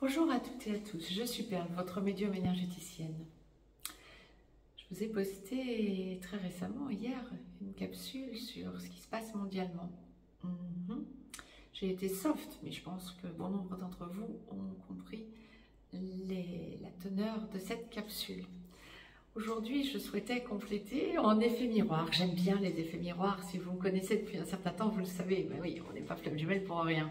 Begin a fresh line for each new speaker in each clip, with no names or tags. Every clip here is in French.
Bonjour à toutes et à tous, je suis Perle, votre médium énergéticienne. Je vous ai posté très récemment, hier, une capsule sur ce qui se passe mondialement. J'ai été soft, mais je pense que bon nombre d'entre vous ont compris la teneur de cette capsule. Aujourd'hui, je souhaitais compléter en effet miroir. J'aime bien les effets miroirs. Si vous me connaissez depuis un certain temps, vous le savez. Ben oui, on n'est pas flamme jumelle pour rien.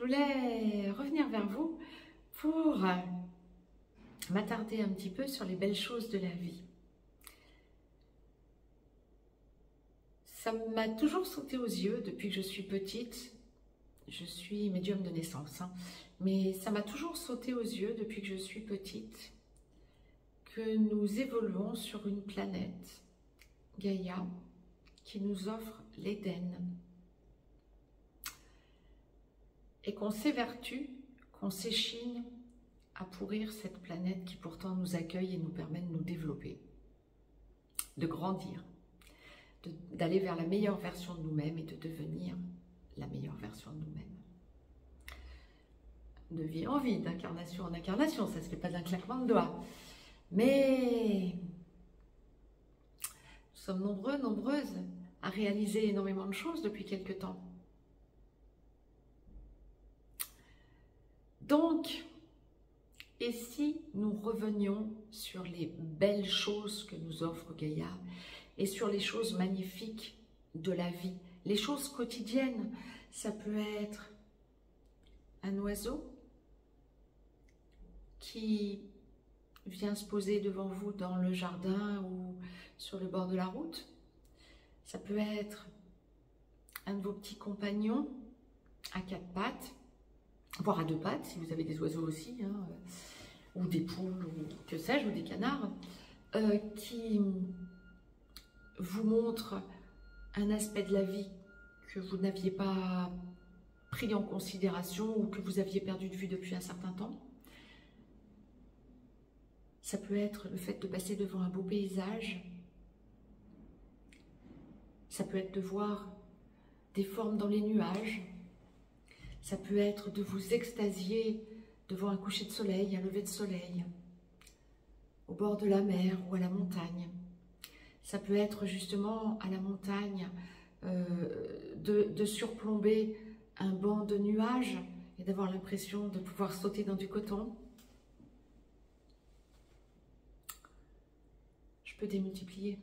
Je voulais revenir vers vous pour m'attarder un petit peu sur les belles choses de la vie. Ça m'a toujours sauté aux yeux depuis que je suis petite. Je suis médium de naissance, mais ça m'a toujours sauté aux yeux depuis que je suis petite que nous évoluons sur une planète, Gaïa, qui nous offre l'Éden. Et qu'on s'évertue, qu'on s'échine à pourrir cette planète qui pourtant nous accueille et nous permet de nous développer, de grandir, d'aller vers la meilleure version de nous-mêmes et de devenir la meilleure version de nous-mêmes. De vie en vie, d'incarnation en incarnation, ça ne se fait pas d'un claquement de doigts. Mais nous sommes nombreux, nombreuses à réaliser énormément de choses depuis quelque temps. Donc, et si nous revenions sur les belles choses que nous offre Gaïa et sur les choses magnifiques de la vie, les choses quotidiennes? Ça peut être un oiseau qui vient se poser devant vous dans le jardin ou sur le bord de la route. Ça peut être un de vos petits compagnons à quatre pattes, voire à deux pattes, si vous avez des oiseaux aussi, ou des poules, ou que sais-je, ou des canards, qui vous montre un aspect de la vie que vous n'aviez pas pris en considération ou que vous aviez perdu de vue depuis un certain temps. Ça peut être le fait de passer devant un beau paysage. Ça peut être de voir des formes dans les nuages. Ça peut être de vous extasier devant un coucher de soleil, un lever de soleil, au bord de la mer ou à la montagne. Ça peut être justement à la montagne de surplomber un banc de nuages et d'avoir l'impression de pouvoir sauter dans du coton. Je peux démultiplier,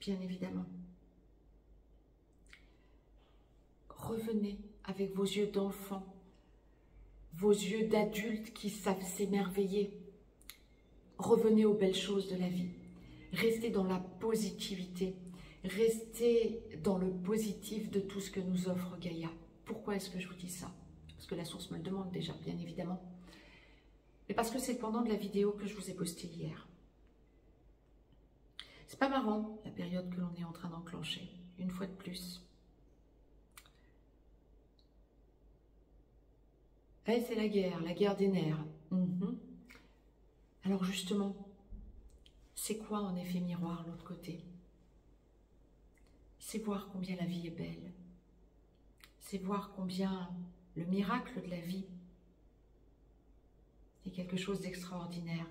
bien évidemment. Revenez avec vos yeux d'enfant, vos yeux d'adultes qui savent s'émerveiller. Revenez aux belles choses de la vie. Restez dans la positivité. Restez dans le positif de tout ce que nous offre Gaïa. Pourquoi est-ce que je vous dis ça? Parce que la source me le demande déjà, bien évidemment. Mais parce que c'est pendant de la vidéo que je vous ai postée hier. C'est pas marrant, la période que l'on est en train d'enclencher, une fois de plus. Ouais, c'est la guerre des nerfs. Alors justement, c'est quoi en effet miroir l'autre côté? C'est voir combien la vie est belle. C'est voir combien le miracle de la vie est quelque chose d'extraordinaire.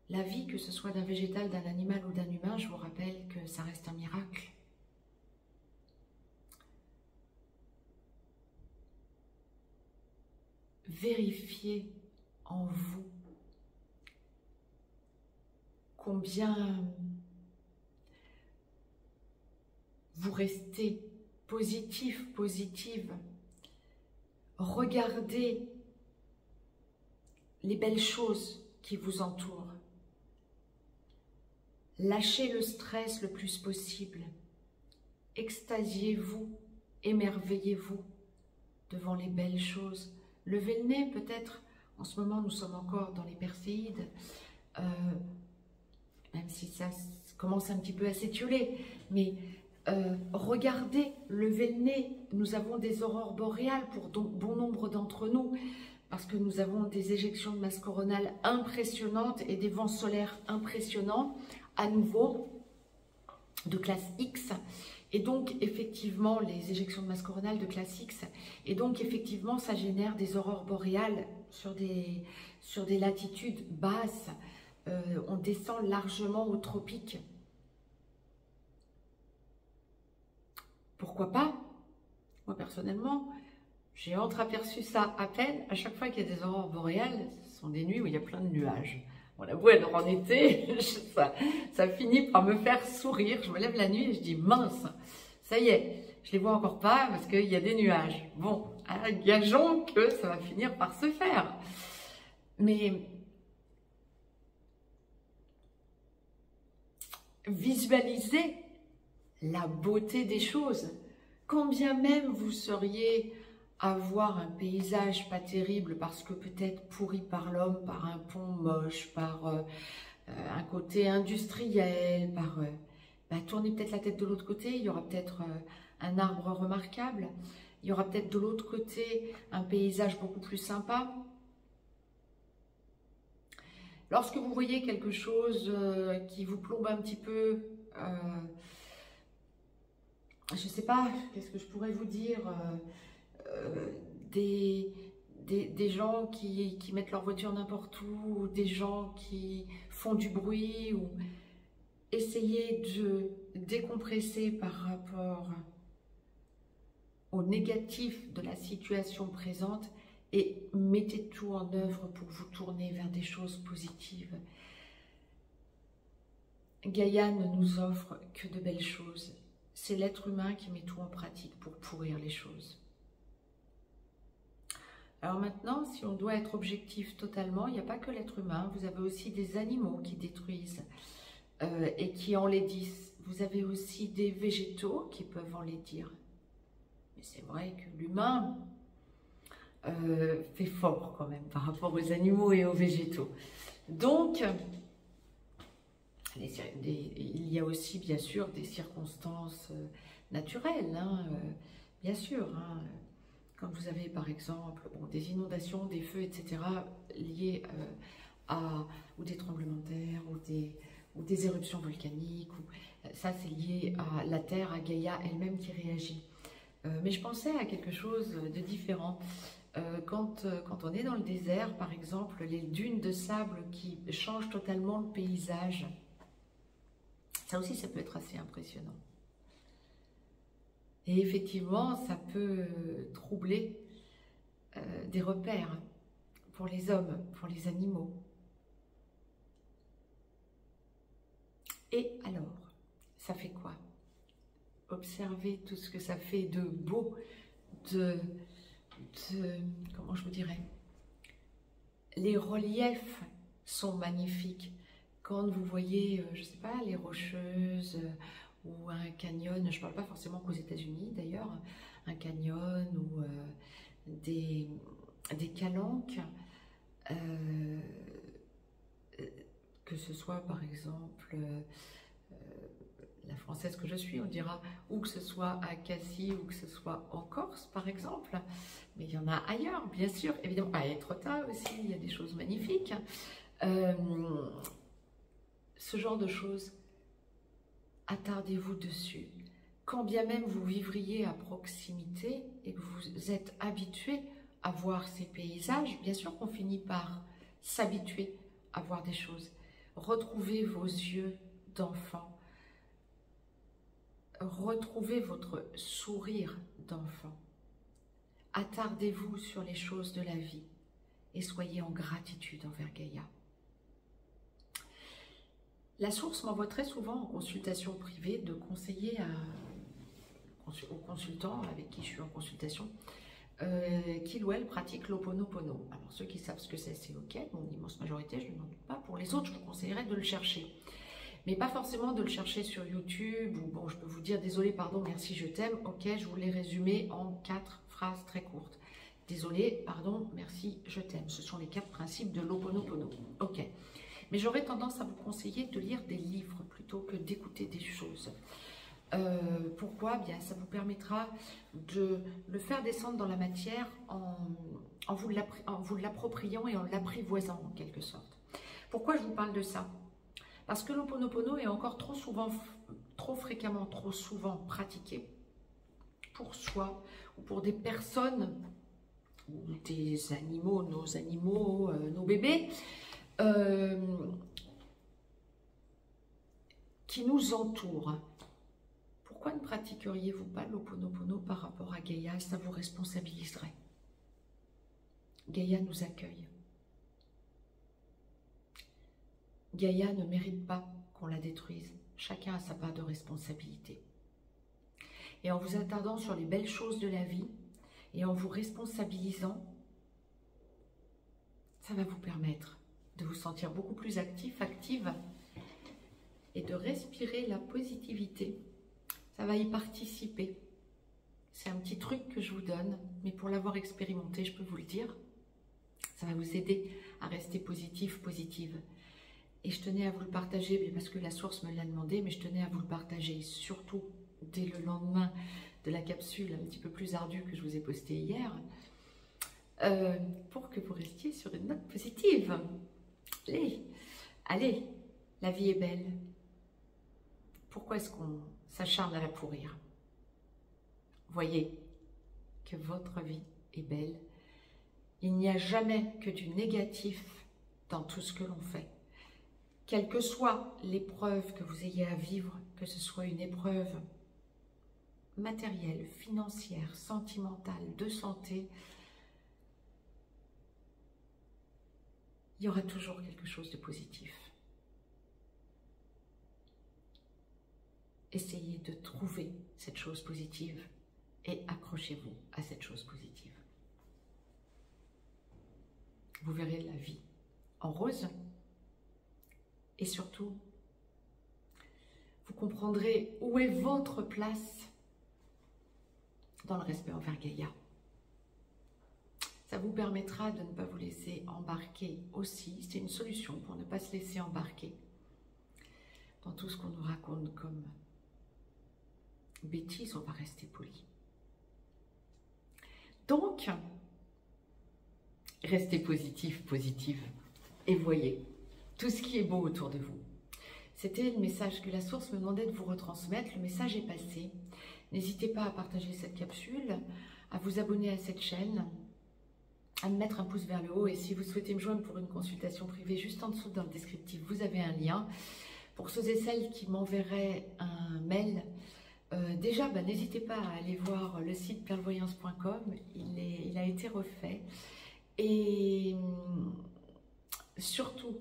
La vie, que ce soit d'un végétal, d'un animal ou d'un humain, je vous rappelle que ça reste un miracle. Vérifiez en vous combien vous restez positif, positive. Regardez les belles choses qui vous entourent. Lâchez le stress le plus possible. Extasiez-vous, émerveillez-vous devant les belles choses. Levez le nez peut-être. En ce moment, nous sommes encore dans les Perséides, même si ça commence un petit peu à s'étioler. Mais regardez, levez le nez. Nous avons des aurores boréales pour bon nombre d'entre nous, parce que nous avons des éjections de masse coronale impressionnantes et des vents solaires impressionnants, à nouveau, de classe X, Et donc, effectivement, les éjections de masse coronale de classiques, et donc, effectivement, ça génère des aurores boréales sur des latitudes basses. On descend largement aux tropiques. Pourquoi pas? Moi, personnellement, j'ai entreaperçu ça à peine. À chaque fois qu'il y a des aurores boréales, ce sont des nuits où il y a plein de nuages. Bon, la boue, alors en été, ça finit par me faire sourire. Je me lève la nuit et je dis mince, ça y est, je les vois encore pas parce qu'il y a des nuages. Bon, gageons que ça va finir par se faire. Mais visualisez la beauté des choses. Quand bien même vous seriez à voir un paysage pas terrible parce que peut-être pourri par l'homme, par un pont moche, par un côté industriel, tournez peut-être la tête de l'autre côté, il y aura peut-être un arbre remarquable, il y aura peut-être de l'autre côté un paysage beaucoup plus sympa. Lorsque vous voyez quelque chose qui vous plombe un petit peu, je ne sais pas, qu'est-ce que je pourrais vous dire, des gens qui mettent leur voiture n'importe où, des gens qui font du bruit, ou essayez de décompresser par rapport au négatif de la situation présente et mettez tout en œuvre pour vous tourner vers des choses positives. Gaïa ne nous offre que de belles choses. C'est l'être humain qui met tout en pratique pour pourrir les choses. Alors maintenant, si on doit être objectif totalement, il n'y a pas que l'être humain, vous avez aussi des animaux qui détruisent et qui enlaidissent. Vous avez aussi des végétaux qui peuvent enlaidir. Mais c'est vrai que l'humain fait fort quand même par rapport aux animaux et aux végétaux. Donc, il y a aussi bien sûr des circonstances naturelles, hein, bien sûr. Hein, quand vous avez par exemple des inondations, des feux, etc. liés ou des tremblements de terre, ou des éruptions volcaniques, ça c'est lié à la Terre, à Gaïa elle-même qui réagit. Mais je pensais à quelque chose de différent. Quand on est dans le désert, par exemple, les dunes de sable qui changent totalement le paysage, ça aussi, ça peut être assez impressionnant. Et effectivement, ça peut troubler des repères pour les hommes, pour les animaux. Et alors, ça fait quoi? Observez tout ce que ça fait de beau, comment je vous dirais, les reliefs sont magnifiques. Quand vous voyez, je ne sais pas, les Rocheuses ou un canyon, je ne parle pas forcément qu'aux États-Unis d'ailleurs, un canyon ou des calanques, que ce soit par exemple la française que je suis, on dira, ou que ce soit à Cassis ou que ce soit en Corse par exemple, mais il y en a ailleurs bien sûr, évidemment à Étretat aussi, il y a des choses magnifiques. Ce genre de choses, attardez-vous dessus. Quand bien même vous vivriez à proximité et que vous êtes habitué à voir ces paysages, bien sûr qu'on finit par s'habituer à voir des choses. Retrouvez vos yeux d'enfant. Retrouvez votre sourire d'enfant. Attardez-vous sur les choses de la vie et soyez en gratitude envers Gaïa. La source m'envoie très souvent en consultation privée de conseiller aux consultants avec qui je suis en consultation qu'il ou elle pratique l'Ho'oponopono. Alors ceux qui savent ce que c'est ok, bon, l'immense majorité, je n'en doute pas. Pour les autres, je vous conseillerais de le chercher. Mais pas forcément de le chercher sur YouTube, ou bon, je peux vous dire désolé, pardon, merci, je t'aime. Ok, je vous l'ai résumé en 4 phrases très courtes. Désolé, pardon, merci, je t'aime. Ce sont les 4 principes de l'Ho'oponopono. Ok. Mais j'aurais tendance à vous conseiller de lire des livres plutôt que d'écouter des choses. Pourquoi? Bien, ça vous permettra de le faire descendre dans la matière en vous l'appropriant et en l'apprivoisant en quelque sorte. Pourquoi je vous parle de ça? Parce que l'Ho'oponopono est encore trop trop fréquemment, trop souvent pratiqué pour soi ou pour des personnes ou des animaux, nos bébés, qui nous entourent. Pourquoi ne pratiqueriez-vous pas l'Ho'oponopono par rapport à Gaïa? Ça vous responsabiliserait. Gaïa nous accueille. Gaïa ne mérite pas qu'on la détruise. Chacun a sa part de responsabilité. Et en vous attardant sur les belles choses de la vie et en vous responsabilisant, ça va vous permettre de vous sentir beaucoup plus active et de respirer la positivité. Ça va y participer. C'est un petit truc que je vous donne, mais pour l'avoir expérimenté, je peux vous le dire, ça va vous aider à rester positive. Et je tenais à vous le partager, parce que la source me l'a demandé, mais je tenais à vous le partager, surtout dès le lendemain de la capsule un petit peu plus ardue que je vous ai postée hier, pour que vous restiez sur une note positive. Allez, la vie est belle. Pourquoi est-ce qu'on s'acharne à la pourrir? Voyez que votre vie est belle. Il n'y a jamais que du négatif dans tout ce que l'on fait. Quelle que soit l'épreuve que vous ayez à vivre, que ce soit une épreuve matérielle, financière, sentimentale, de santé, il y aura toujours quelque chose de positif. Essayez de trouver cette chose positive et accrochez-vous à cette chose positive. Vous verrez la vie en rose et surtout, vous comprendrez où est votre place dans le respect envers Gaïa. Ça vous permettra de ne pas vous laisser embarquer aussi. C'est une solution pour ne pas se laisser embarquer dans tout ce qu'on nous raconte comme bêtises, on va rester poli. Donc, restez positive, et voyez tout ce qui est beau autour de vous. C'était le message que la source me demandait de vous retransmettre. Le message est passé. N'hésitez pas à partager cette capsule, à vous abonner à cette chaîne, à me mettre un pouce vers le haut. Et si vous souhaitez me joindre pour une consultation privée, juste en dessous dans le descriptif, vous avez un lien. Pour ceux et celles qui m'enverraient un mail, déjà, n'hésitez pas à aller voir le site perlevoyance.com. Il a été refait. Et surtout,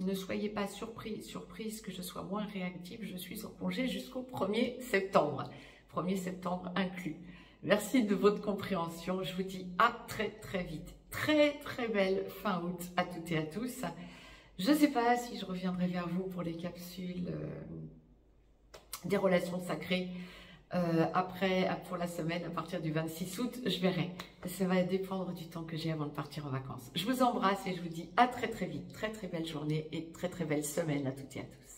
ne soyez pas surprise que je sois moins réactive. Je suis en congé jusqu'au 1er septembre. 1er septembre inclus. Merci de votre compréhension. Je vous dis à très vite. Très belle fin août à toutes et à tous. Je ne sais pas si je reviendrai vers vous pour les capsules des relations sacrées pour la semaine à partir du 26 août. Je verrai. Ça va dépendre du temps que j'ai avant de partir en vacances. Je vous embrasse et je vous dis à très vite. Très belle journée et très belle semaine à toutes et à tous.